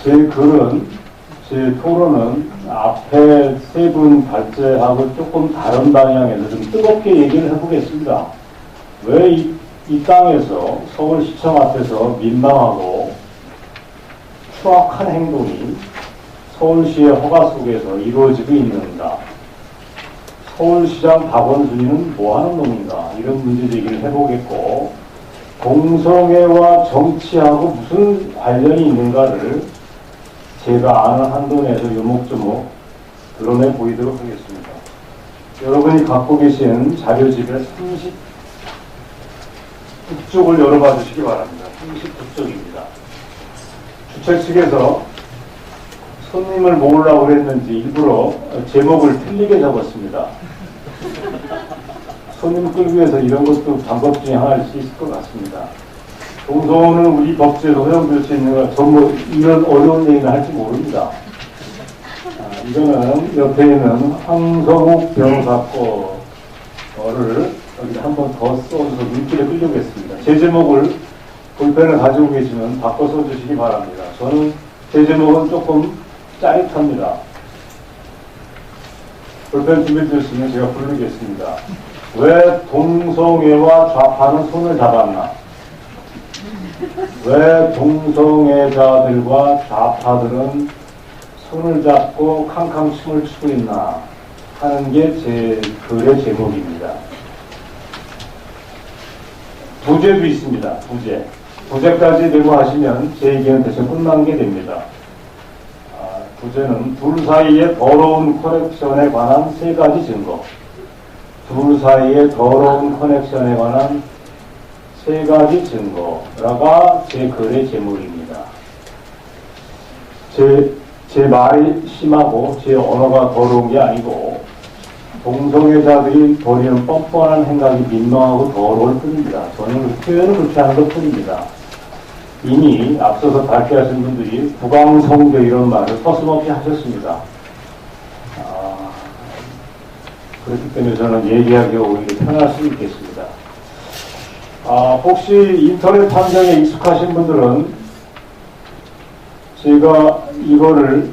제 글은, 제 토론은 앞에 세 분 발제하고 조금 다른 방향에서 좀 뜨겁게 얘기를 해보겠습니다. 왜 이 땅에서 서울시청 앞에서 민망하고 추악한 행동이 서울시의 허가 속에서 이루어지고 있는가? 서울시장 박원순이는 뭐하는 놈인가? 이런 문제 제기를 해보겠고, 공성애와 정치하고 무슨 관련이 있는가를 제가 아는 한도 내에서 요목조목 드러내 보이도록 하겠습니다. 여러분이 갖고 계신 자료집에 39쪽을 열어봐 주시기 바랍니다. 39쪽입니다. 주최 측에서 손님을 모으려고 그랬는지 일부러 제목을 틀리게 적었습니다. 손님 끌기 위해서 이런 것도 방법 중에 하나일 수 있을 것 같습니다. 동성은 우리 법제에서 허용될 수 있는 거 전부 이런 어려운 얘기는 할지 모릅니다. 이거는 옆에 있는 황성욱 변호사 거를 여기 한 번 더 써줘서 눈길에 끌려겠습니다. 제 제목을 볼펜을 가지고 계시면 바꿔 써주시기 바랍니다. 저는 제 제목은 조금 짜릿합니다. 볼펜 준비되었으면 제가 부르겠습니다. 왜 동성애와 좌파는 손을 잡았나? 왜 동성애자들과 좌파들은 손을 잡고 캉캉 춤을 추고 있나 하는 게 제 글의 제목입니다. 부제도 있습니다. 부제까지 메모하시면 제 얘기는 대충 끝난 게 됩니다. 부제는 둘 사이의 더러운 커넥션에 관한 세 가지 증거. 둘 사이의 더러운 커넥션에 관한 세 가지 증거라가 제 글의 제목입니다. 제 말이 심하고 제 언어가 더러운 게 아니고 동성애자들이 벌이는 뻔뻔한 행각이 민망하고 더러울 뿐입니다. 저는 표현을 그렇게 하는 것 뿐입니다. 이미 앞서서 발표하신 분들이 부강성교 이런 말을 서슴없이 하셨습니다. 그렇기 때문에 저는 얘기하기가 오히려 편할 수 있겠습니다. 혹시 인터넷 탐정에 익숙하신 분들은 제가 이거를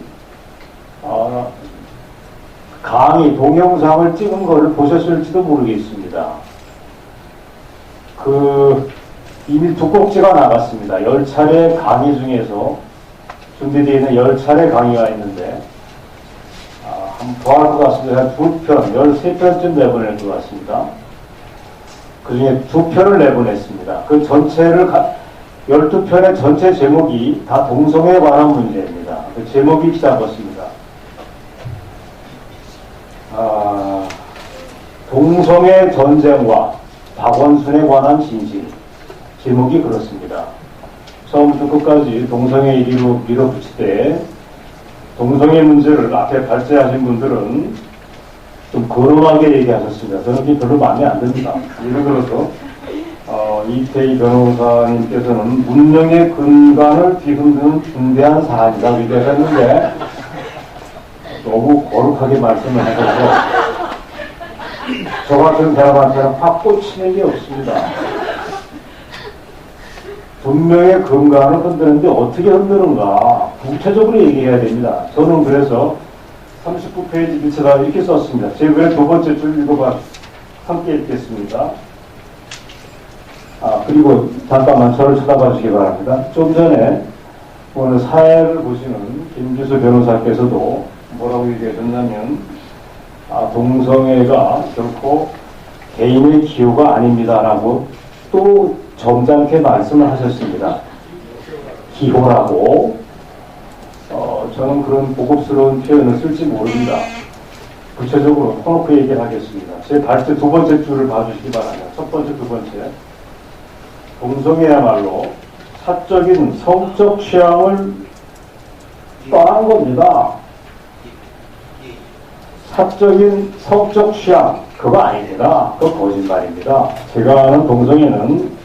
강의 동영상을 찍은 거를 보셨을지도 모르겠습니다. 이미 두 꼭지가 나갔습니다. 10차례 강의 중에서 준비되어 있는 10차례 강의가 있는데 한번 더 할 것 같습니다. 한 2편, 13편쯤 내보낼 것 같습니다. 그 중에 2편을 내보냈습니다. 그 전체를 12편의 전체 제목이 다 동성애에 관한 문제입니다. 그 제목이 시작했습니다. 동성애 전쟁과 박원순에 관한 진실. 제목이 그렇습니다. 처음부터 끝까지 동성애 1위로 밀어붙일 때 동성애 문제를 앞에 발제하신 분들은 좀 거름하게 얘기하셨습니다. 저는 그게 별로 마음에 안 듭니다. 예를 들어서 이태희 변호사님께서는 문명의 근간을 뒤흔드는 중대한 사안이라고 얘기하셨는데 너무 거룩하게 말씀을 하셔서 저 같은 사람한테는 확 꽂히는 게 없습니다. 문명의 근간을 흔드는데 어떻게 흔드는가 구체적으로 얘기해야 됩니다. 저는 그래서 39페이지 밑에다 이렇게 썼습니다. 제 글의 두 번째 줄 읽어봐 함께 읽겠습니다. 그리고 잠깐만 저를 쳐다봐 주시기 바랍니다. 좀 전에 오늘 사회를 보시는 김기수 변호사께서도 뭐라고 얘기하셨냐면 동성애가 결코 개인의 기호가 아닙니다라고 또 점잖게 말씀을 하셨습니다. 기호라고. 저는 그런 고급스러운 표현을 쓸지 모릅니다. 구체적으로 터놓고 얘기를 하겠습니다. 제 발제 두 번째 줄을 봐주시기 바랍니다. 첫 번째, 두 번째. 동성애야말로 사적인 성적 취향을 떠난 겁니다. 사적인 성적 취향, 그거 아닙니다. 그거 거짓말입니다. 제가 아는 동성애는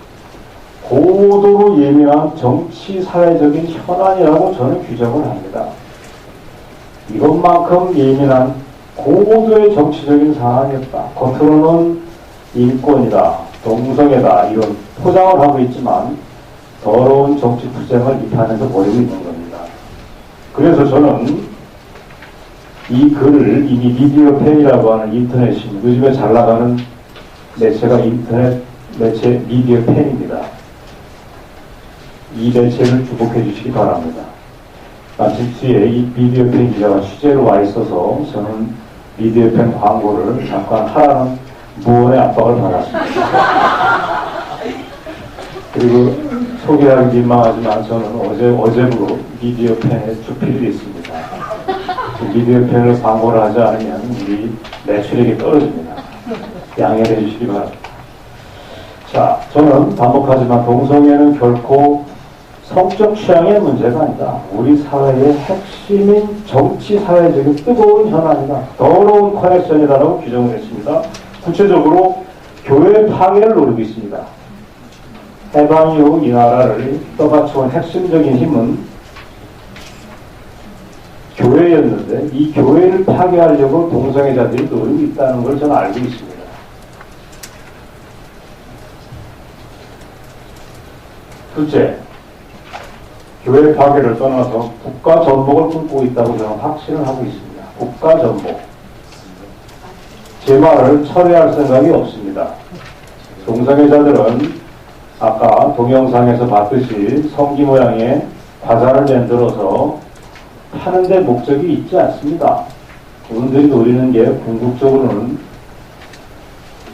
고도로 예민한 정치 사회적인 현안이라고 저는 규정을 합니다. 이것만큼 예민한 고도의 정치적인 사안이었다. 겉으로는 인권이다, 동성애다 이런 포장을 하고 있지만 더러운 정치 투쟁을 이 판에서 벌이고 있는 겁니다. 그래서 저는 이 글을 이미 미디어 펜이라고 하는 인터넷 신문, 요즘에 잘 나가는 매체가 인터넷 매체 미디어 펜입니다. 이 매체를 주목해 주시기 바랍니다. 마침 뒤에 이 미디어 펜 기자가 취재로 와 있어서 저는 미디어 펜 광고를 잠깐 하라는 무언의 압박을 받았습니다. 그리고 소개하기 민망하지만 저는 어제부로 미디어 펜에 주필이 있습니다. 미디어 펜을 광고를 하지 않으면 우리 매출액이 떨어집니다. 양해를 해주시기 바랍니다. 자, 저는 반복하지만 동성애는 결코 성적 취향의 문제가 아니다. 우리 사회의 핵심인 정치 사회적인 뜨거운 현안이다. 더러운 커넥션이다라고 규정을 했습니다. 구체적으로 교회 파괴를 노리고 있습니다. 해방 이후 이 나라를 떠받쳐온 핵심적인 힘은 교회였는데 이 교회를 파괴하려고 동성애자들이 노리고 있다는 걸 저는 알고 있습니다. 둘째, 교회 파괴를 떠나서 국가 전복을 꿈꾸고 있다고 저는 확신을 하고 있습니다. 국가 전복. 제 말을 철회할 생각이 없습니다. 동성애자들은 아까 동영상에서 봤듯이 성기 모양의 과자를 만들어서 파는 데 목적이 있지 않습니다. 그분들이 노리는 게 궁극적으로는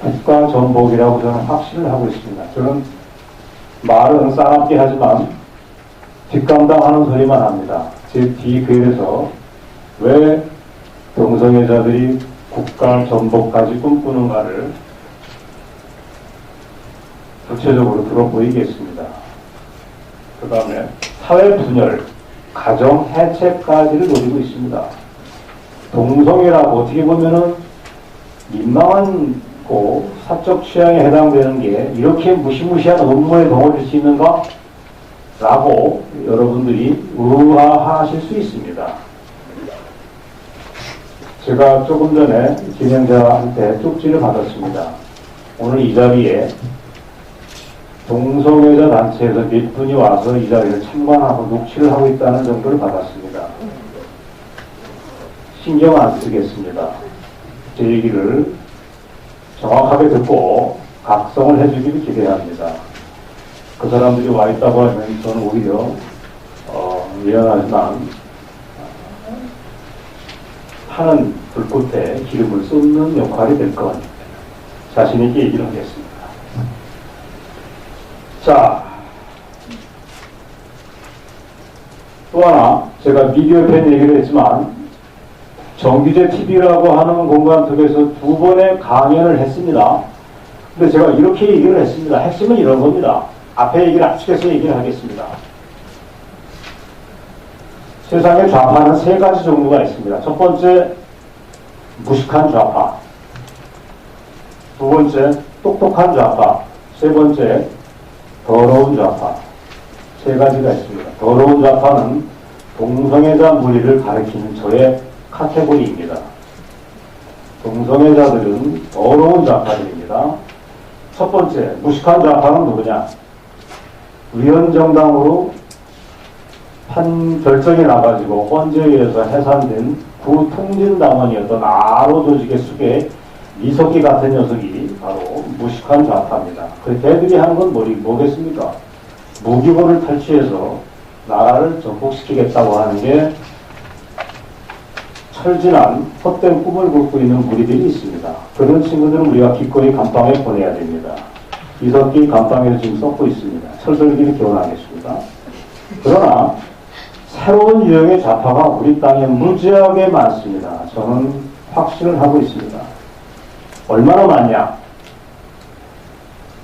국가 전복이라고 저는 확신을 하고 있습니다. 저는 말은 싸납게 하지만 뒷감당하는 소리만 합니다. 제 뒤글에서 왜 동성애자들이 국가 전복까지 꿈꾸는가를 구체적으로 들어보이겠습니다. 그 다음에 사회 분열, 가정 해체까지를 노리고 있습니다. 동성애라고 어떻게 보면은 민망한 사적 취향에 해당되는 게 이렇게 무시무시한 업무에 덩어릴 수 있는가? 라고 여러분들이 의아하실 수 있습니다. 제가 조금 전에 진행자한테 쪽지를 받았습니다. 오늘 이 자리에 동성애자 단체에서 몇 분이 와서 이 자리를 참관하고 녹취를 하고 있다는 정보를 받았습니다. 신경 안 쓰겠습니다. 제 얘기를 정확하게 듣고 각성을 해주기를 기대합니다. 그 사람들이 와 있다고 하면 저는 오히려 미안하지만 타는 불꽃에 기름을 쏟는 역할이 될 것 같습니다. 자신 있게 얘기를 하겠습니다. 자, 또 하나 제가 미디어 팬 얘기를 했지만 정규제 TV라고 하는 공간 속에서 2번의 강연을 했습니다. 근데 제가 이렇게 얘기를 했습니다. 핵심은 이런 겁니다. 앞에 얘기를 압축해서 얘기를 하겠습니다. 세상에 좌파는 3가지 종류가 있습니다. 첫 번째, 무식한 좌파. 두 번째, 똑똑한 좌파. 세 번째, 더러운 좌파. 3가지가 있습니다. 더러운 좌파는 동성애자 무리를 가리키는 저의 카테고리입니다. 동성애자들은 더러운 좌파들입니다. 첫 번째, 무식한 좌파는 누구냐? 위헌정당으로 결정이 나가지고 헌재에 의해서 해산된 구통진당원이었던 아로 조직의 숙의 이석기 같은 녀석이 바로 무식한 좌파입니다. 그 걔들이 하는 건 뭐겠습니까? 무기고를 탈취해서 나라를 전복시키겠다고 하는 게 철진한 헛된 꿈을 꾸고 있는 무리들이 있습니다. 그런 친구들은 우리가 기꺼이 감방에 보내야 됩니다. 이석기 감방에서 지금 썩고 있습니다. 철설기를 기원하겠습니다. 그러나 새로운 유형의 좌파가 우리 땅에 무지하게 많습니다. 저는 확신을 하고 있습니다. 얼마나 많냐?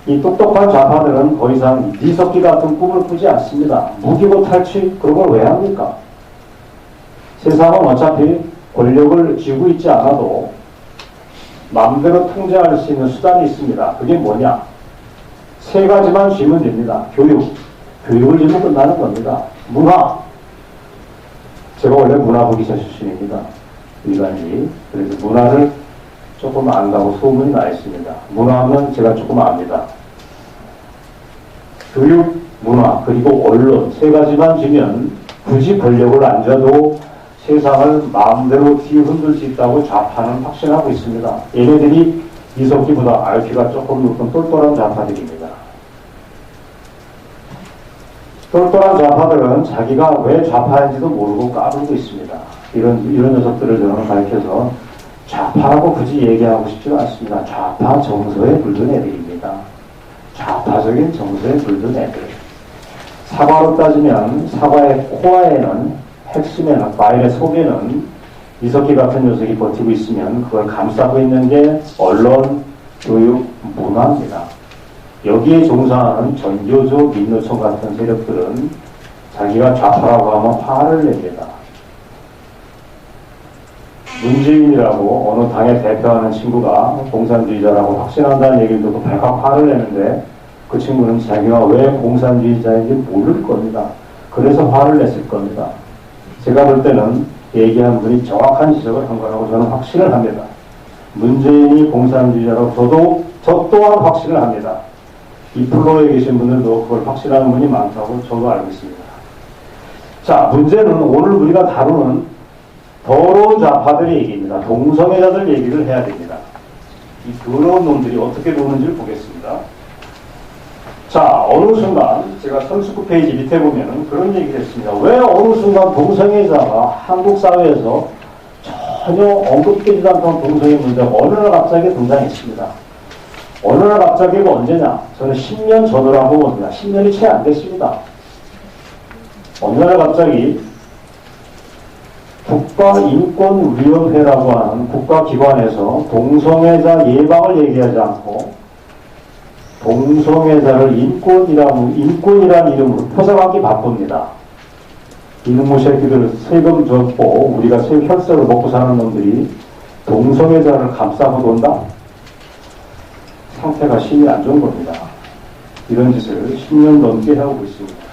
이 똑똑한 좌파들은 더 이상 이석기 같은 꿈을 꾸지 않습니다. 무기고 탈취? 그런 걸 왜 합니까? 세상은 어차피 권력을 쥐고 있지 않아도 마음대로 통제할 수 있는 수단이 있습니다. 그게 뭐냐? 3가지만 쥐면 됩니다. 교육을 쥐면 끝나는 겁니다. 문화. 제가 원래 문화부기사 출신입니다. 일반이. 그래서 문화를 조금 안다고 소문이 나 있습니다. 문화하면 제가 조금 압니다. 교육, 문화, 그리고 언론 3가지만 쥐면 굳이 권력을 안 져도 세상을 마음대로 뒤흔들 수 있다고 좌파는 확신하고 있습니다. 얘네들이 이석기보다 IQ가 조금 높은 똘똘한 좌파들입니다. 똘똘한 좌파들은 자기가 왜 좌파인지도 모르고 까불고 있습니다. 이런 녀석들을 저는 가르쳐서 좌파라고 굳이 얘기하고 싶지 않습니다. 좌파 정서에 물든 애들입니다. 좌파적인 정서에 물든 애들. 사과로 따지면 사과의 코어에는, 핵심에는, 과일의 속에는 이석기 같은 녀석이 버티고 있으면 그걸 감싸고 있는 게 언론, 교육, 문화입니다. 여기에 종사하는 전교조, 민노총 같은 세력들은 자기가 좌파라고 하면 화를 냅니다. 문재인이라고 어느 당에 대표하는 친구가 공산주의자라고 확신한다는 얘기를 듣고 발칵 화를 내는데 그 친구는 자기가 왜 공산주의자인지 모를 겁니다. 그래서 화를 냈을 겁니다. 제가 볼 때는 얘기한 분이 정확한 지적을 한 거라고 저는 확신을 합니다. 문재인이 공산주의자라고 저 또한 확신을 합니다. 이 플로어에 계신 분들도 그걸 확신하는 분이 많다고 저도 알고 있습니다. 자, 문제는 오늘 우리가 다루는 더러운 좌파들의 얘기입니다. 동성애자들 얘기를 해야 됩니다. 이 더러운 놈들이 어떻게 노는지를 보겠습니다. 자, 어느 순간 제가 39페이지 밑에 보면은 그런 얘기를 했습니다. 왜 어느 순간 동성애자가 한국 사회에서 전혀 언급되지도 않던 동성애 문제가 어느 날 갑자기 등장했습니다. 어느 날 갑자기가 언제냐? 저는 10년 전후라고 봅니다. 10년이 채 안 됐습니다. 어느 날 갑자기 국가인권위원회라고 하는 국가기관에서 동성애자 예방을 얘기하지 않고 동성애자를 인권이라는 이름으로 포장하기 바쁩니다. 이놈의 새끼들 세금 줬고 우리가 혈세를 먹고 사는 놈들이 동성애자를 감싸고 돈다? 상태가 심히 안 좋은 겁니다. 이런 짓을 10년 넘게 하고 있습니다.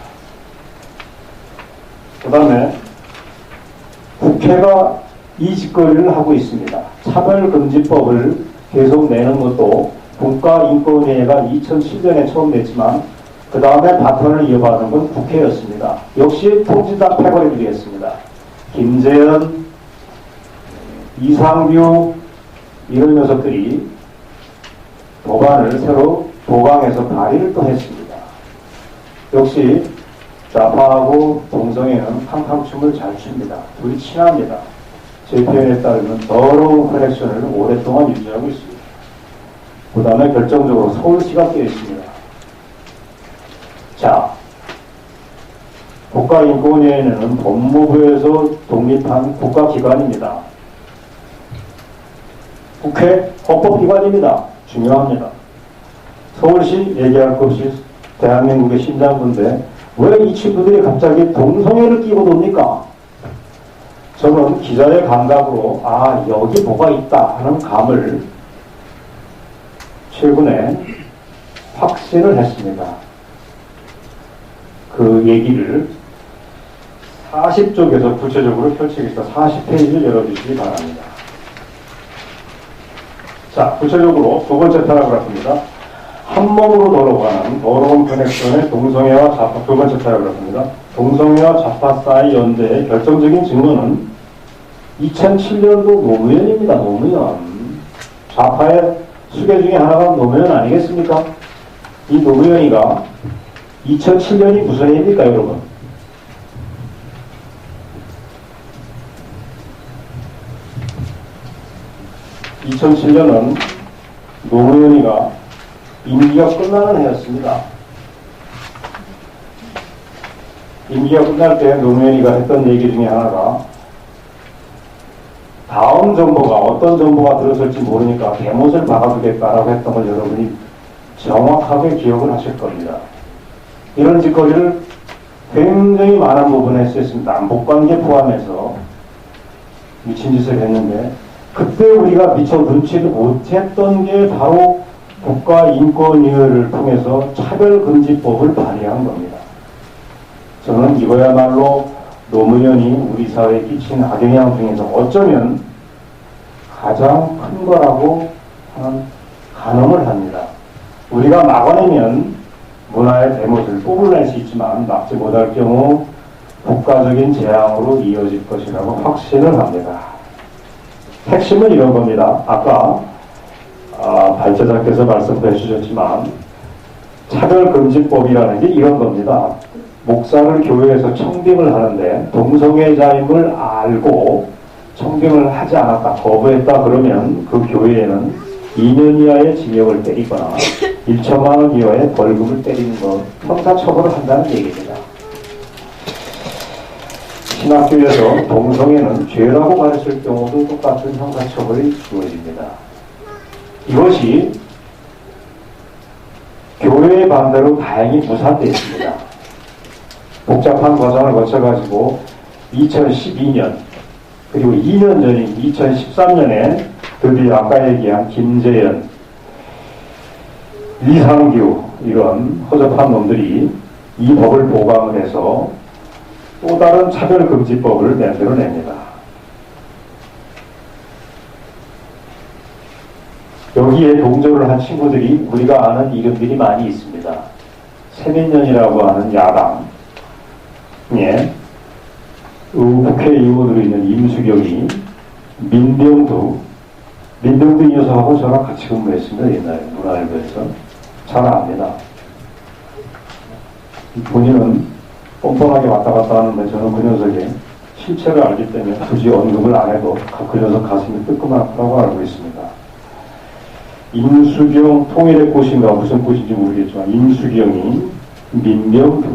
그 다음에 국회가 이 짓거리를 하고 있습니다. 차별금지법을 계속 내는 것도 국가인권위원회가 2007년에 처음 냈지만 그 다음에 바톤을 이어받은 건 국회였습니다. 역시 통지다 패버려드리겠습니다. 김재현, 이상규 이런 녀석들이 법안을 새로 도강에서 발의를 또 했습니다. 역시 좌파하고 동성애는 팡팡춤을 잘 춥니다. 둘이 친합니다. 제 표현에 따르면 더러운 커넥션을 오랫동안 유지하고 있습니다. 그 다음에 결정적으로 서울시가 깨어 있습니다. 자, 국가인권위원회는 법무부에서 독립한 국가기관입니다. 국회 헌법기관입니다. 중요합니다. 서울시 얘기할 것 없이 대한민국의 심장부인데 왜 이 친구들이 갑자기 동성애를 끼고 놉니까? 저는 기자의 감각으로 여기 뭐가 있다 하는 감을 최근에 확신을 했습니다. 그 얘기를 40쪽에서 구체적으로 펼치겠습니다. 40페이지를 열어주시기 바랍니다. 자, 구체적으로 두 번째 패러그래프입니다. 한 몸으로 돌아가는 더러운 커넥션의 동성애와 좌파, 두 번째 패러그래프입니다. 동성애와 좌파 사이 연대의 결정적인 증거는 2007년도 노무현입니다. 노무현. 좌파의 수계 중에 하나가 노무현 아니겠습니까? 이 노무현이가 2007년이 무슨 해입니까, 여러분? (2007년은) 노무현이가 임기가 끝나는 해였습니다. 임기가 끝날 때 노무현이가 했던 얘기 중에 하나가 다음 정부가 어떤 정부가 들어설지 모르니까 대못을 박아주겠다라고 했던 걸 여러분이 정확하게 기억을 하실 겁니다. 이런 짓거리를 굉장히 많은 부분에 했었습니다. 남북관계 포함해서 미친 짓을 했는데 그때 우리가 미처 눈치도 못했던 게 바로 국가인권위원회를 통해서 차별금지법을 발의한 겁니다. 저는 이거야말로 노무현이 우리 사회에 끼친 악영향 중에서 어쩌면 가장 큰 거라고 하는 간언을 합니다. 우리가 막아내면 문화의 대못을 뽑아낼 수 있지만 막지 못할 경우 국가적인 재앙으로 이어질 것이라고 확신을 합니다. 핵심은 이런 겁니다. 아까 발제자께서 말씀해 주셨지만 차별금지법이라는 게 이런 겁니다. 목사를 교회에서 청빙을 하는데 동성애자임을 알고 청빙을 하지 않았다, 거부했다 그러면 그 교회에는 2년 이하의 징역을 때리거나 1천만 원 이하의 벌금을 때리는 것, 형사처벌을 한다는 얘기입니다. 신학교에서 동성애는 죄라고 가르칠 경우도 똑같은 형사처벌이 주어집니다. 이것이 교회의 반대로 다행히 무산되어 있습니다. 복잡한 과정을 거쳐가지고 2012년 그리고 2년 전인 2013년에 드디어 아까 얘기한 김재현, 이상규 이런 허접한 놈들이 이 법을 보강을 해서 또 다른 차별금지법을 만들어냅니다. 여기에 동조를 한 친구들이 우리가 아는 이름들이 많이 있습니다. 새민년이라고 하는 야당, 예, 국회의원으로 있는 임수경이, 민병두 이 녀석하고 저랑 같이 근무했습니다. 옛날에 문화일보에서. 잘 압니다. 본인은 뻔뻔하게 왔다 갔다 하는데 저는 그 녀석의 실체를 알기 때문에 굳이 언급을 안 해도 그 녀석 가슴이 뜨끔하다고 알고 있습니다. 임수경 통일의 꽃인가 무슨 꽃인지 모르겠지만 임수경이, 민병두,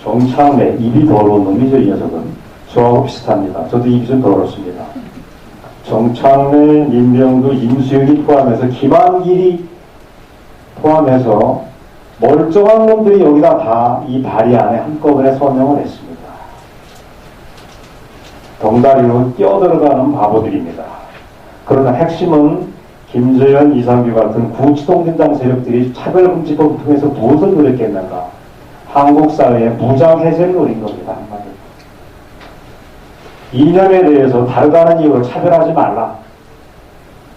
정창래, 입이 더러운 놈이죠. 이 녀석은 저하고 비슷합니다. 저도 입이 좀 더럽습니다. 정창래, 민병두, 임수경이 포함해서 김한길이 포함해서 멀쩡한 놈들이 여기다 다 이 발의 안에 한꺼번에 서명을 했습니다. 덩다리로 뛰어들어가는 바보들입니다. 그러나 핵심은 김재현, 이상규 같은 구치동진당 세력들이 차별금지법을 통해서 무엇을 노렸겠는가? 한국 사회의 무장해제를 노린 겁니다. 한마디로. 이념에 대해서 다르다는 이유로 차별하지 말라.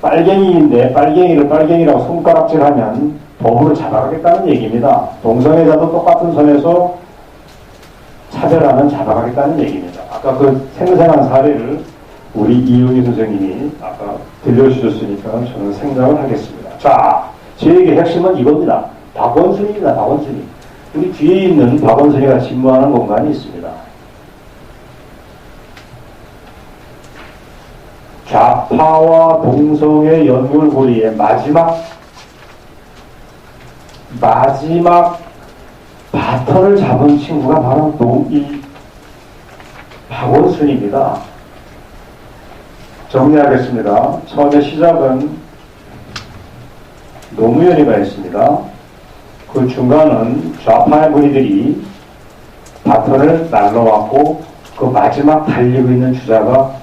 빨갱이인데 빨갱이를 빨갱이라고 손가락질하면 법으로 잡아가겠다는 얘기입니다. 동성애자도 똑같은 선에서 차별하면 잡아가겠다는 얘기입니다. 아까 그 생생한 사례를 우리 이용희 선생님이 아까 들려주셨으니까 저는 생각을 하겠습니다. 자, 제 얘기의 핵심은 이겁니다. 박원순입니다. 박원순이. 우리 뒤에 있는 박원순이가 진모하는 공간이 있습니다. 좌파와 동성애 연결고리의 마지막 바턴을 잡은 친구가 바로 이 박원순입니다. 정리하겠습니다. 처음에 시작은 노무현이가 했습니다. 그 중간은 좌파의 무리들이 바턴을 날라왔고 그 마지막 달리고 있는 주자가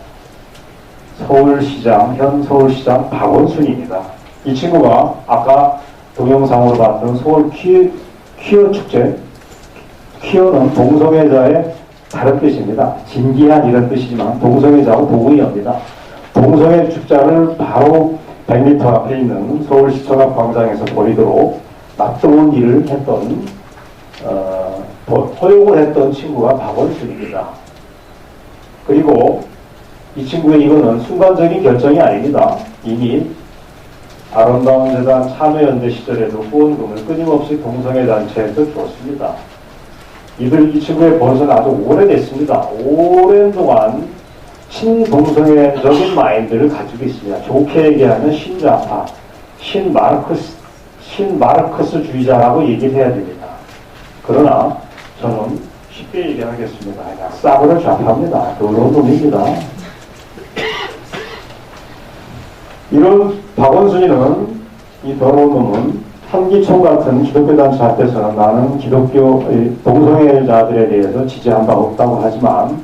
현 서울시장 박원순입니다. 이 친구가 아까 동영상으로 봤던 서울 퀴어 축제, 퀴어는 동성애자의 다른 뜻입니다. 진기한 이런 뜻이지만 동성애자하고 동의합니다. 동성애 축제를 바로 100m 앞에 있는 서울시청 앞 광장에서 벌이도록 낯뜨거운 일을 했던 허용을 했던 친구가 박원순입니다. 그리고 이 친구의 이거는 순간적인 결정이 아닙니다. 이미 아름다운 재단 참여연대 시절에도 후원금을 끊임없이 동성애 단체에서 줬습니다. 이 친구의 버릇은 아주 오래됐습니다. 오랜 동안 친동성애적인 마인드를 가지고 있습니다. 좋게 얘기하면 신좌파, 신마르크스주의자라고 얘기를 해야 됩니다. 그러나 저는 쉽게 얘기하겠습니다. 그냥 싸구려 좌파입니다. 더러운 놈입니다. 이런 박원순이는, 이 더러운 놈은 한기총 같은 기독교 단체 앞에서는 나는 기독교 동성애자들에 대해서 지지한 바 없다고 하지만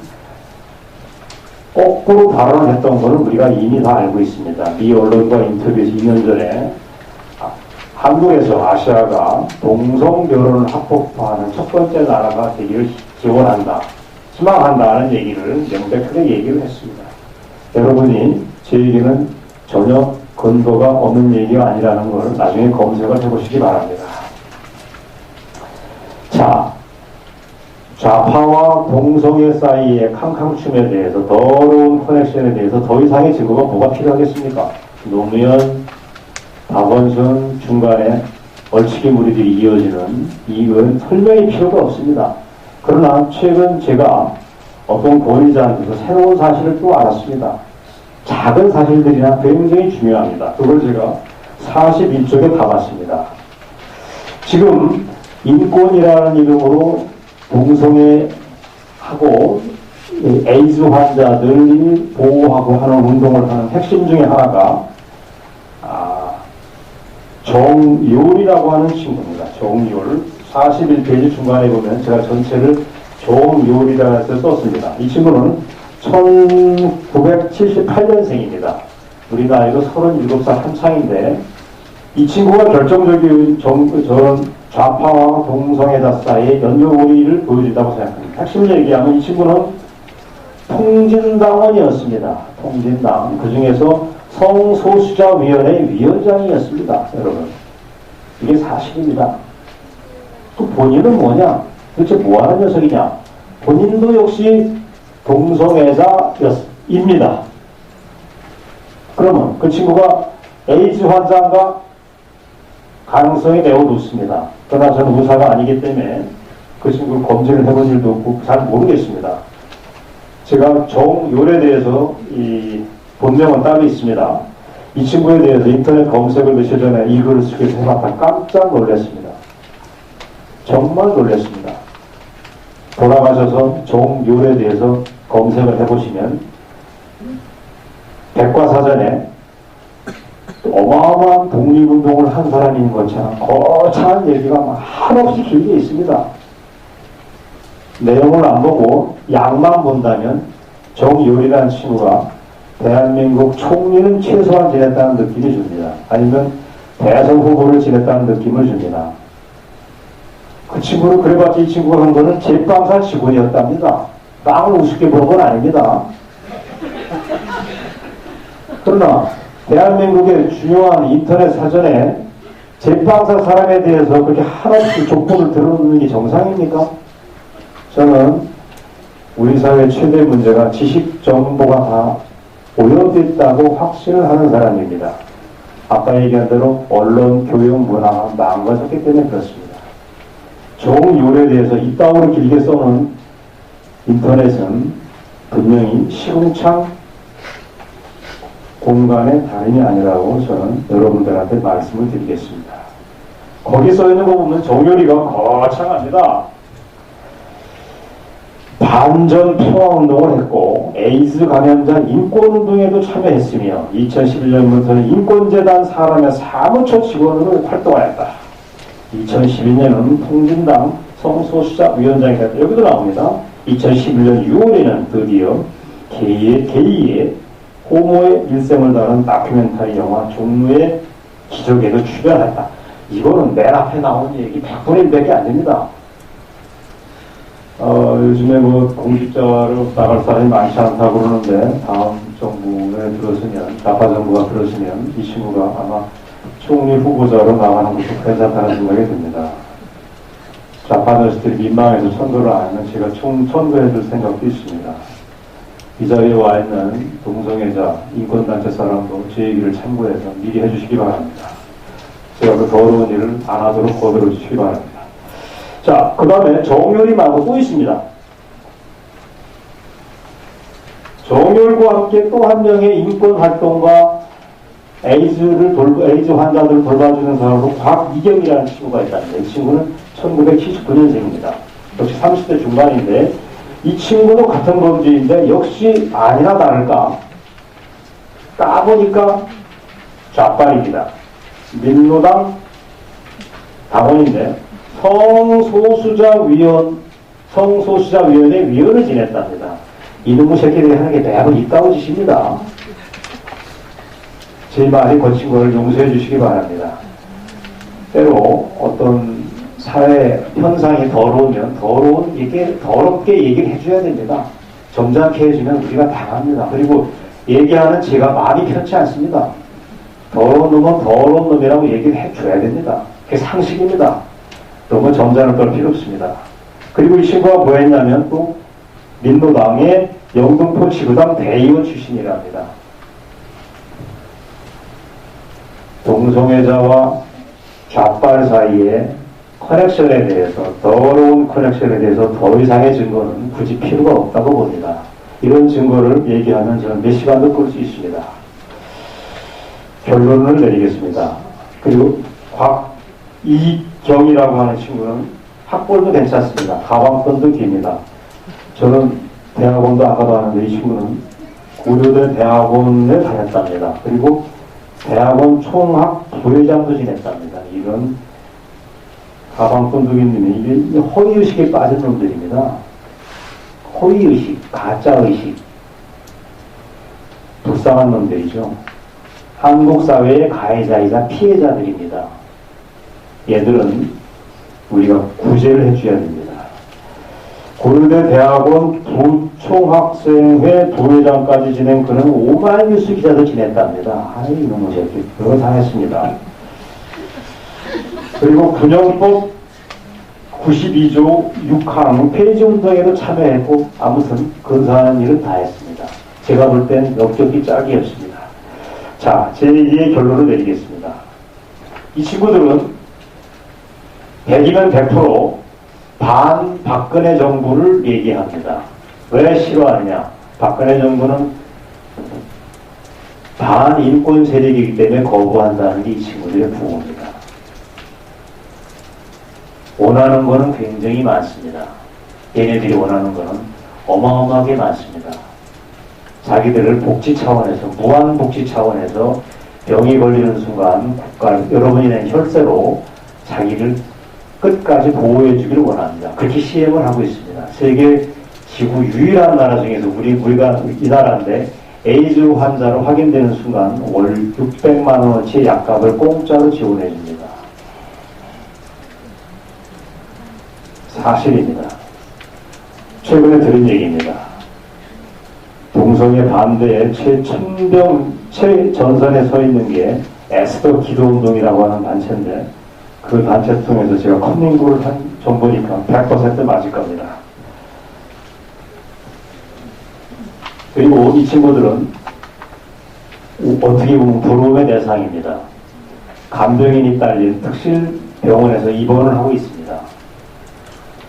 거꾸로 발언을 했던 것을 우리가 이미 다 알고 있습니다. 미 언론과 인터뷰에서 2년 전에 한국에서 아시아가 동성 결혼을 합법화하는 첫 번째 나라가 되기를 기원한다, 희망한다는 얘기를 명백하게 얘기를 했습니다. 여러분이 제 얘기는 전혀 근거가 없는 얘기가 아니라는 걸 나중에 검색을 해보시기 바랍니다. 자, 좌파와 동성애 사이의 캉캉춤에 대해서, 더러운 커넥션에 대해서 더 이상의 증거가 뭐가 필요하겠습니까? 노무현, 박원순 중간에 얼치기 무리들이 이어지는 이건 설명이 필요가 없습니다. 그러나 최근 제가 어떤 권위자한테서 새로운 사실을 또 알았습니다. 작은 사실들이나 굉장히 중요합니다. 그걸 제가 41쪽에 담았습니다. 지금 인권이라는 이름으로 동성애하고 에이즈 환자들이 보호하고 하는 운동을 하는 핵심 중에 하나가 정율이라고 하는 친구입니다. 정율. 41페이지 중간에 보면 제가 전체를 정율이라고 해서 썼습니다. 이 친구는 1978년생입니다. 우리 나이로 37살 한창인데, 이 친구가 결정적인 저런 좌파와 동성애자 사이의 연결고리를 보여준다고 생각합니다. 핵심 얘기하면 이 친구는 통진당원이었습니다. 통진당. 그 중에서 성소수자위원회 위원장이었습니다. 여러분. 이게 사실입니다. 또 본인은 뭐냐? 도대체 뭐하는 녀석이냐? 본인도 역시 동성애자입니다. 그러면 그 친구가 에이즈 환자인가? 가능성이 매우 높습니다. 그러나 저는 의사가 아니기 때문에 그 친구를 검진을 해본 일도 없고 잘 모르겠습니다. 제가 정율에 대해서 이 본명은 따로 있습니다. 이 친구에 대해서 인터넷 검색을 며칠 전에 이 글을 쓰기 위해서 해봤다. 깜짝 놀랐습니다. 정말 놀랐습니다. 돌아가셔서 정율에 대해서 검색을 해보시면 백과사전에 어마어마한 독립운동을 한 사람인 것처럼 거창한 얘기가 한없이 길게 있습니다. 내용을 안 보고 양만 본다면 정율이라는 친구가 대한민국 총리는 최소한 지냈다는 느낌이 줍니다. 아니면 대선 후보를 지냈다는 느낌을 줍니다. 그 친구를 그래봤자 이 친구가 한 거는 제빵사 직원이었답니다. 빵을 우습게 본 건 아닙니다. 그러나 대한민국의 중요한 인터넷 사전에 제빵사 사람에 대해서 그렇게 한없이 족보를 들어놓는 게 정상입니까? 저는 우리 사회 최대 문제가 지식 정보가 다 오염됐다고 확신을 하는 사람입니다. 아까 얘기한 대로 언론, 교육, 문화가 망가졌기 때문에 그렇습니다. 정율에 대해서 이따위로 길게 써놓은 인터넷은 분명히 시궁창 공간의 다름이 아니라고 저는 여러분들한테 말씀을 드리겠습니다. 거기 써있는 거 보면 정율이가 거창합니다. 반전 평화운동을 했고 에이즈 감염자 인권운동에도 참여했으며 2011년부터는 인권재단 사람의 사무처 직원으로 활동하였다. 2012년은 통진당 성소수자위원장이 됐다. 여기도 나옵니다. 2011년 6월에는 드디어 게이의 호모의 일생을 다룬 다큐멘터리 영화 종루의 기적에도 출연했다. 이거는 맨 앞에 나온 얘기 100분의 1밖에 안 됩니다. 요즘에 공직자로 나갈 사람이 많지 않다고 그러는데 다음 정부에 들어서면, 좌파 정부가 들어서면 이 친구가 아마 총리 후보자로 나가는 것도 괜찮다는 생각이 듭니다. 좌파 녀석들이 민망해서 천도를 안 하면 제가 천도해줄 생각도 있습니다. 이 자리에 와 있는 동성애자, 인권단체 사람도 제 얘기를 참고해서 미리 해주시기 바랍니다. 제가 그 더러운 일을 안 하도록 거들어 주시기 바랍니다. 자, 그 다음에 정율이 말고 또 있습니다. 정율과 함께 또 한 명의 인권활동가 에이즈 환자들을 돌봐주는 사람으로 곽이경이라는 친구가 있답니다. 이 친구는 1979년생입니다. 역시 30대 중반인데 이 친구도 같은 범죄인데 역시 아니나 다를까 까보니까 좌빨입니다. 민노당 당원인데 성소수자위원회 위원을 지냈답니다. 이놈의 새끼들이 하는 게 매번 이따운 짓입니다. 제 말이 거친 걸 용서해 주시기 바랍니다. 때로 어떤 사회 현상이 더러우면 더럽게 얘기를 해줘야 됩니다. 점잖게 해주면 우리가 당합니다. 그리고 얘기하는 제가 마음이 편치 않습니다. 더러운 놈은 더러운 놈이라고 얘기를 해줘야 됩니다. 그게 상식입니다. 너무 점잖을 걸 필요 없습니다. 그리고 이 친구가 뭐 했냐면 또 민노당의 영등포 지구당 대의원 출신이랍니다. 동성애자와 좌빨 사이에 커넥션에 대해서, 더러운 커넥션에 대해서 더 이상의 증거는 굳이 필요가 없다고 봅니다. 이런 증거를 얘기하면 저는 몇 시간도 끌 수 있습니다. 결론을 내리겠습니다. 그리고 곽이경이라고 하는 친구는 학벌도 괜찮습니다. 가방권도 깁니다. 저는 대학원도 아까도 하는데 이 친구는 고려대 대학원에 다녔답니다. 그리고 대학원 총학 부회장도 지냈답니다. 이런 가방권두기님이 이게 허위의식에 빠진 놈들입니다. 허위의식, 가짜의식, 불쌍한 놈들이죠. 한국 사회의 가해자이자 피해자들입니다. 얘들은 우리가 구제를 해줘야 됩니다. 고려대 대학원 부총학생회 부회장까지 지낸 그는 오마이뉴스 기자도 지냈답니다. 아이 이놈의 새끼, 그거 다 했습니다. 그리고 군영법 92조 6항 폐지 운동에도 참여했고 아무튼 근사한 일은 다 했습니다. 제가 볼 땐 역적이 짝이 없습니다. 자, 제 얘기의 결론을 내리겠습니다. 이 친구들은 100이면 100% 반박근혜 정부를 얘기합니다. 왜 싫어하느냐? 박근혜 정부는 반인권 세력이기 때문에 거부한다는 게 이 친구들의 부호입니다. 원하는 거는 굉장히 많습니다. 얘네들이 원하는 거는 어마어마하게 많습니다. 자기들을 복지 차원에서, 무한 복지 차원에서 병이 걸리는 순간 여러분이 낸 혈세로 자기를 끝까지 보호해 주기를 원합니다. 그렇게 시행을 하고 있습니다. 세계 지구 유일한 나라 중에서 우리가 이 나라인데 에이즈 환자로 확인되는 순간 월 600만 원어치의 약값을 공짜로 지원해 줍니다. 사실입니다. 최근에 들은 얘기입니다. 동성애 반대에 최전선에 서 있는 게 에스더 기도운동이라고 하는 단체인데 그 단체 통해서 제가 컨닝구를 한 정보니까 100% 맞을 겁니다. 그리고 이 친구들은 어떻게 보면 부러움의 대상입니다. 간병인이 딸린 특실병원에서 입원을 하고 있습니다.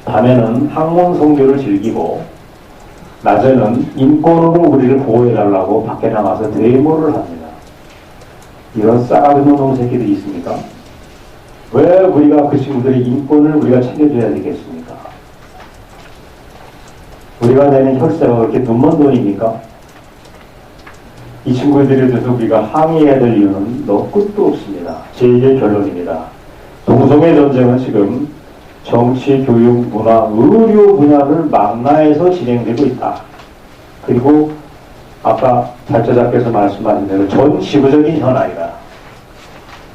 밤에는 학문 성교를 즐기고 낮에는 인권으로 우리를 보호해달라고 밖에 나가서 데모를 합니다. 이런 싸가지 없는 놈 새끼들이 있습니까? 왜 우리가 그 친구들의 인권을 우리가 챙겨줘야 되겠습니까? 우리가 내는 혈세가 그렇게 눈먼 돈입니까? 이 친구들에 대해서 우리가 항의해야 될 이유는 너 끝도 없습니다. 제 얘기의 결론입니다. 동성애 전쟁은 지금 정치, 교육, 문화, 의료 분야를 망라해서 진행되고 있다. 그리고 아까 발제자께서 말씀하신 대로 전 지구적인 현안이다.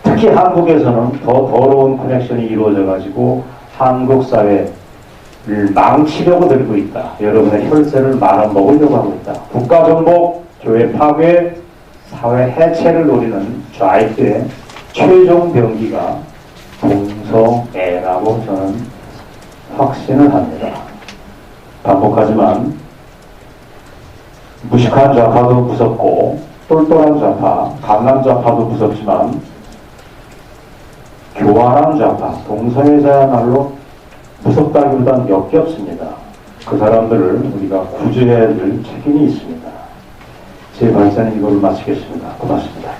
특히 한국에서는 더 더러운 커넥션이 이루어져가지고 한국 사회를 망치려고 들고 있다. 여러분의 혈세를 말아먹으려고 하고 있다. 국가정복, 교회 파괴, 사회 해체를 노리는 좌익들의 최종 병기가 동성애라고 저는 확신을 합니다. 반복하지만 무식한 좌파도 무섭고 똘똘한 좌파, 강남 좌파도 무섭지만 교활한 좌파, 동성애자야말로 무섭다기보다는 몇 개 없습니다. 그 사람들을 우리가 구제해야 될 책임이 있습니다. 제 발제는 이걸로 마치겠습니다. 고맙습니다.